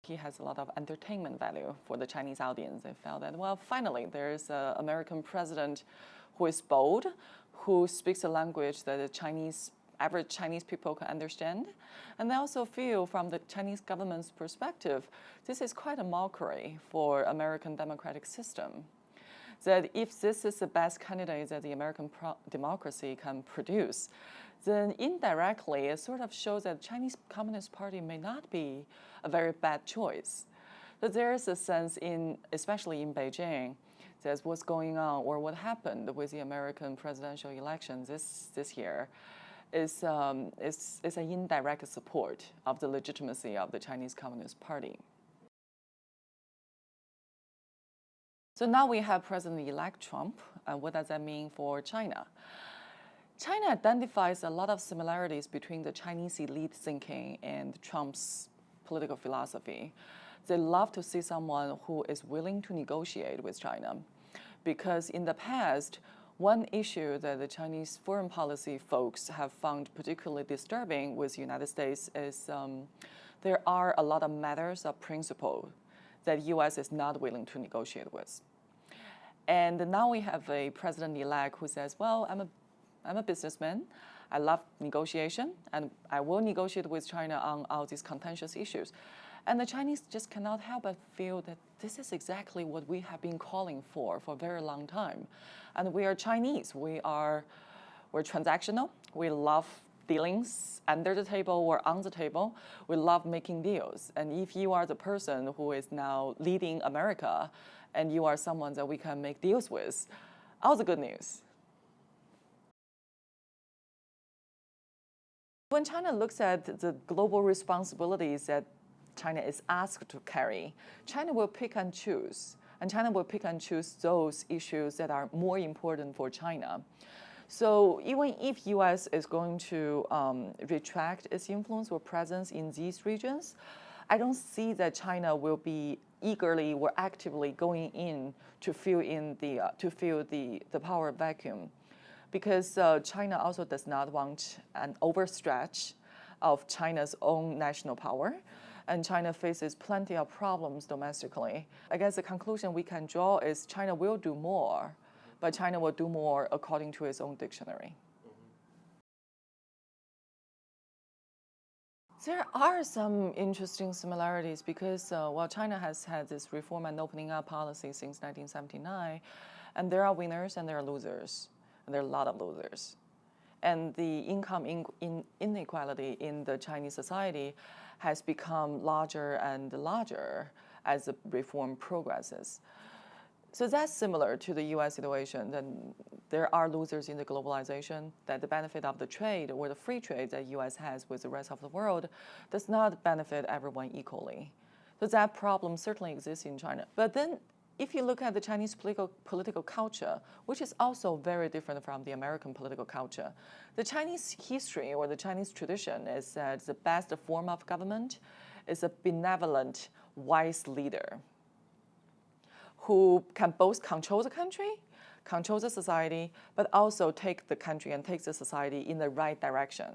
He has a lot of entertainment value for the Chinese audience. They felt that, well, finally, there's an American president who is bold, who speaks a language that the average Chinese people can understand. And they also feel, from the Chinese government's perspective, this is quite a mockery for American democratic system. That if this is the best candidate that the American democracy can produce, then indirectly it sort of shows that Chinese Communist Party may not be a very bad choice. So there is a sense especially in Beijing, that what's going on or what happened with the American presidential elections this year is an indirect support of the legitimacy of the Chinese Communist Party. So now we have President-elect Trump. What does that mean for China? China identifies a lot of similarities between the Chinese elite thinking and Trump's political philosophy. They love to see someone who is willing to negotiate with China, because in the past, one issue that the Chinese foreign policy folks have found particularly disturbing with the United States is there are a lot of matters of principle that the U.S. is not willing to negotiate with. And now we have a president-elect who says, well, I'm a businessman, I love negotiation, and I will negotiate with China on all these contentious issues. And the Chinese just cannot help but feel that this is exactly what we have been calling for a very long time. And we are Chinese, we're transactional, we love dealings under the table or on the table. We love making deals. And if you are the person who is now leading America and you are someone that we can make deals with, all the good news. When China looks at the global responsibilities that China is asked to carry, China will pick and choose. And China will pick and choose those issues that are more important for China. So even if U.S. is going to retract its influence or presence in these regions, I don't see that China will be eagerly or actively going in to fill the power vacuum, because China also does not want an overstretch of China's own national power, and China faces plenty of problems domestically. I guess the conclusion we can draw is China will do more, but China will do more according to its own dictionary. There are some interesting similarities because while China has had this reform and opening up policy since 1979, and there are winners and there are losers, and there are a lot of losers. And the income inequality in the Chinese society has become larger and larger as the reform progresses. So that's similar to the U.S. situation. Then there are losers in the globalization, that the benefit of the trade or the free trade that U.S. has with the rest of the world does not benefit everyone equally. So that problem certainly exists in China. But then if you look at the Chinese political culture, which is also very different from the American political culture, the Chinese history or the Chinese tradition is that the best form of government is a benevolent, wise leader who can both control the country, control the society, but also take the country and take the society in the right direction.